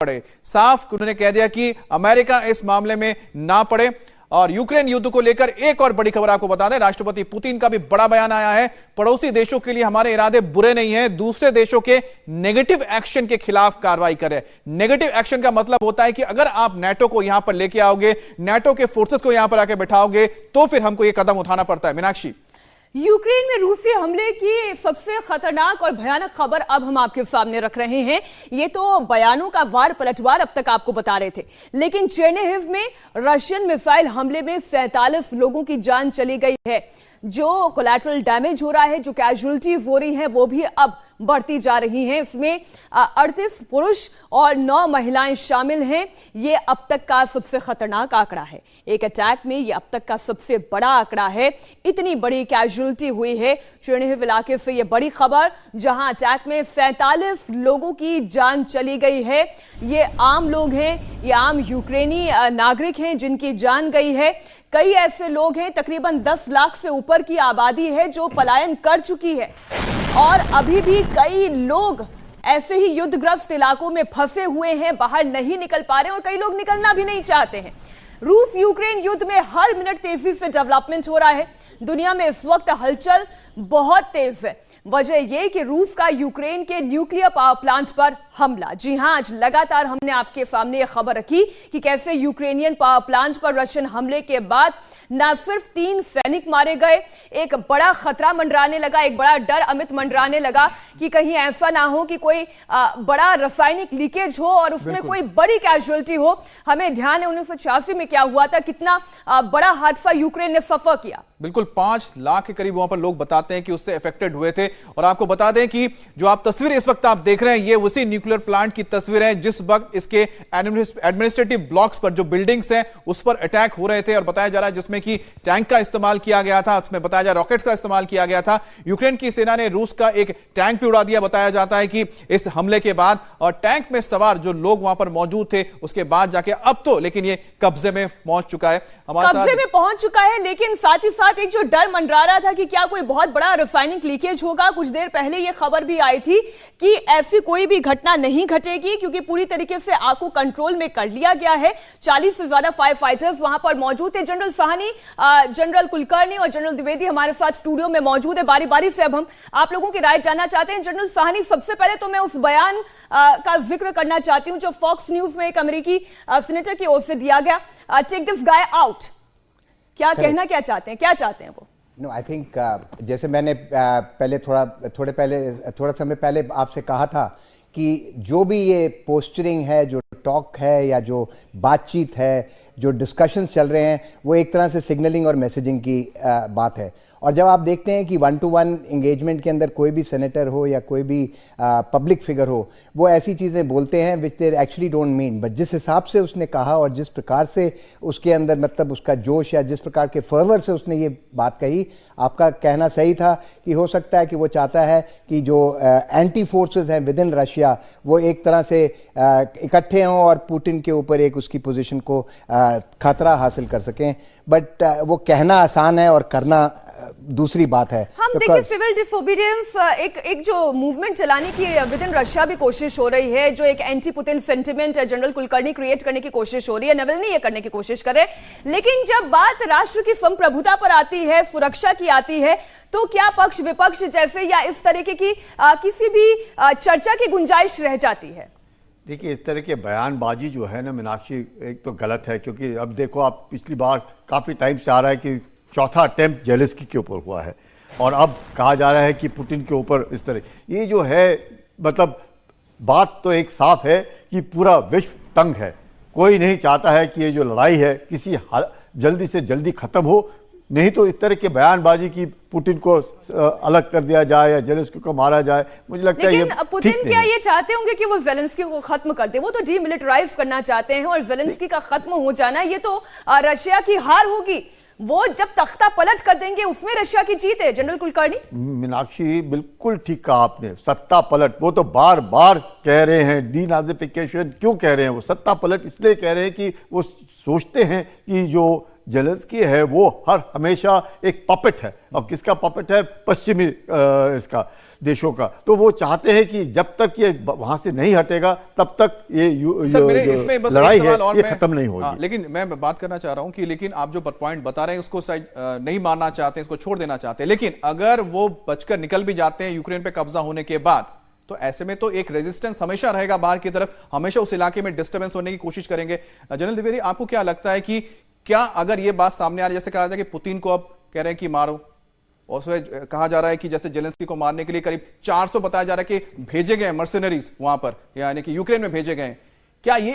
पड़े। साफ उन्होंने कह दिया कि अमेरिका इस मामले में ना पड़े। और यूक्रेन युद्ध को लेकर एक और बड़ी खबर आपको बता दें, राष्ट्रपति पुतिन का भी बड़ा बयान आया है। पड़ोसी देशों के लिए हमारे इरादे बुरे नहीं हैं, दूसरे देशों के नेगेटिव एक्शन के खिलाफ कार्रवाई करें। नेगेटिव एक्शन का मतलब होता है कि अगर आप नाटो को यहां पर लेके आओगे, नाटो के फोर्सेस को यहां पर आके बैठाओगे, तो फिर हमको यह कदम उठाना पड़ता है। मीनाक्षी, यूक्रेन में रूसी हमले की सबसे खतरनाक और भयानक खबर अब हम आपके सामने रख रहे हैं। ये तो बयानों का वार पलटवार अब तक आपको बता रहे थे, लेकिन चेर्निहिव में रशियन मिसाइल हमले में 47 लोगों की जान चली गई है। जो कोलैटरल डैमेज हो रहा है, जो कैजुअलिटीज हो रही हैं, वो भी अब बढ़ती जा रही हैं। इसमें 38 पुरुष और 9 महिलाएं शामिल हैं। ये अब तक का सबसे खतरनाक आंकड़ा है। एक अटैक में ये अब तक का सबसे बड़ा आंकड़ा है। इतनी बड़ी कैजुअलिटी हुई है चेर्निहिव इलाके से। ये बड़ी खबर, जहां अटैक में 47 लोगों की जान चली गई है। ये आम लोग हैं, ये आम यूक्रेनी नागरिक हैं जिनकी जान गई है। कई ऐसे लोग हैं, तकरीबन 10 लाख से ऊपर की आबादी है जो पलायन कर चुकी है, और अभी भी कई लोग ऐसे ही युद्धग्रस्त इलाकों में फंसे हुए हैं, बाहर नहीं निकल पा रहे हैं, और कई लोग निकलना भी नहीं चाहते हैं। रूस यूक्रेन युद्ध में हर मिनट तेजी से डेवलपमेंट हो रहा है। दुनिया में इस वक्त हलचल बहुत तेज है। वजह यह कि रूस का यूक्रेन के न्यूक्लियर पावर प्लांट पर हमला। जी हां, आज लगातार हमने आपके सामने यह खबर रखी कि कैसे यूक्रेनियन पावर प्लांट पर रशियन हमले के बाद न सिर्फ 3 सैनिक मारे गए, एक बड़ा खतरा मंडराने लगा, एक बड़ा डर अमित मंडराने लगा कि कहीं ऐसा ना हो कि कोई बड़ा रासायनिक लीकेज हो और उसमें कोई बड़ी कैजुअलिटी हो। हमें ध्यान है 1986 में क्या हुआ था, कितना बड़ा हादसा यूक्रेन ने सफर किया। बिल्कुल 5 लाख के करीब वहां पर लोग बताते हैं कि उससे अफेक्टेड हुए थे। और आपको बता दें कि जो आप तस्वीर इस वक्त आप देख रहे हैं, ये उसी न्यूक्लियर प्लांट की तस्वीर है जिस वक्त इसके एडमिनिस्ट्रेटिव ब्लॉक्स पर, जो बिल्डिंग्स हैं, उस पर अटैक हो रहे थे। और बताया जा रहा है जिसमें कि टैंक का इस्तेमाल किया गया था, उसमें बताया जा रहा है रॉकेट्स का इस्तेमाल किया गया था। यूक्रेन की सेना ने रूस का एक टैंक भी उड़ा दिया, बताया जाता है कि इस हमले के बाद। और टैंक में सवार जो लोग वहां पर मौजूद थे, उसके बाद जाके अब तो लेकिन ये कब्जे में पहुंच चुका है, कब्जे में पहुंच चुका है। लेकिन साथ ही साथ एक जो डर मंडरा रहा था कि क्या कोई बहुत बड़ा रासायनिक लीकेज होगा। कुछ देर पहले यह खबर भी आई थी कि ऐसी कोई भी घटना नहीं घटेगी, क्योंकि पूरी तरीके से आग को कंट्रोल में कर लिया गया है। 40 से ज्यादा फायर फाइटर्स वहां पर मौजूद थे। जनरल साहनी, जनरल कुलकर्णी और जनरल द्विवेदी हमारे साथ स्टूडियो में मौजूद है। बारी बारी से अब हम आप लोगों की राय जानना चाहते हैं। जनरल साहनी, सबसे पहले तो मैं उस बयान का जिक्र करना चाहती हूं जो फॉक्स न्यूज में एक अमेरिकी सीनेटर की ओर से दिया गया, टेक दिस गाय आउट। क्या कहना, क्या चाहते हैं, क्या चाहते हैं वो? नो, आई थिंक जैसे मैंने पहले थोड़ा समय पहले आपसे कहा था कि जो भी ये पोस्चरिंग है, जो टॉक है या जो बातचीत है, जो डिस्कशंस चल रहे हैं, वो एक तरह से सिग्नलिंग और मैसेजिंग की बात है। और जब आप देखते हैं कि 1-to-1 एंगेजमेंट के अंदर कोई भी सेनेटर हो या कोई भी पब्लिक फिगर हो, वो ऐसी चीज़ें बोलते हैं which they actually don't mean. But जिस हिसाब से उसने कहा और जिस प्रकार से उसके अंदर मतलब उसका जोश या जिस प्रकार के फर्वर से उसने ये बात कही, आपका कहना सही था कि हो सकता है कि वो चाहता है कि जो एंटी फोर्सेस हैं विद इन रशिया, वो एक तरह से इकट्ठे हों और पुतिन के ऊपर एक उसकी पोजीशन को खतरा हासिल कर सकें। बट वो कहना आसान है और करना दूसरी बात है। हम देखिए सिविल डिसोबीडियंस एक जो मूवमेंट चलाने की विद इन रशिया भी कोशिश हो रही है, जो एक anti Putin sentiment general Kulkarni create करने की कोशिश हो रही है, नवल्नी ये करने की कोशिश करे। लेकिन जब बात राष्ट्र की संप्रभुता पर आती है, सुरक्षा की आती है, तो क्या पक्ष विपक्ष जैसे या इस तरीके की किसी भी चर्चा की गुंजाइश रह जाती है? देखिए, इस तरह के बयानबाजी जो है ना मीनाक्षी, एक तो गलत है, क्योंकि अब देखो आप पिछली बार काफ़ी टाइम से आ रहा है कि चौथा अटेम्प्ट जेलेंस्की के ऊपर हुआ है, और अब कहा जा रहा है कि पुतिन के ऊपर इस तरह। ये जो है मतलब बात तो एक साफ है कि पूरा विश्व तंग है। कोई नहीं चाहता है कि ये जो लड़ाई है किसी जल्दी से जल्दी ख़त्म हो, नहीं तो इस तरह के बयानबाजी की पुतिन को अलग कर दिया जाए या जेलेंस्की को मारा जाए, मुझे लगता है। लेकिन पुतिन क्या ये चाहते होंगे कि वो जेलेंस्की को खत्म कर दे? वो तो डीमिलिटराइज करना चाहते हैं, और जेलेंस्की का खत्म हो जाना ये तो रशिया की हार होगी। वो जब तख्ता पलट कर देंगे उसमें रशिया की जीत है। जनरल कुलकर्णी, मीनाक्षी बिल्कुल ठीक कहा आपने, सत्ता पलट। वो तो बार बार कह रहे हैं, डीनाजिफिकेशन क्यों कह रहे हैं? वो सत्ता पलट इसलिए कह रहे हैं कि वो सोचते हैं कि जो जेलेंस्की है वो हमेशा एक पपेट है, और किसका पपेट है? पश्चिमी इसका देशों का। तो वो चाहते हैं कि जब तक ये वहां से नहीं हटेगा तब तक ये सर मेरे इसमें बस लड़ाई एक सवाल और ये मैं खत्म नहीं होगी। लेकिन मैं बात करना चाह रहा हूं कि लेकिन आप जो पॉइंट बता रहे हैं उसको शायद नहीं मानना चाहते हैं, इसको छोड़ देना चाहते हैं, लेकिन अगर वो बचकर निकल भी जाते हैं यूक्रेन पे कब्जा होने के बाद, तो ऐसे में तो एक रेजिस्टेंस हमेशा रहेगा बाहर की तरफ, हमेशा उस इलाके में डिस्टर्बेंस होने की कोशिश करेंगे। जनरल द्विवेदी, आपको क्या लगता है कि क्या अगर ये बात सामने आ रही है, जैसे कहा जाए कि पुतिन को अब कह रहे हैं कि मारो, और उसमें कहा जा रहा है कि जैसे जेलेंस्की को मारने के लिए करीब 400 बताया जा रहा है कि भेजे गए मर्सिनरीज वहां पर, यानी कि यूक्रेन में भेजे गए, क्या ये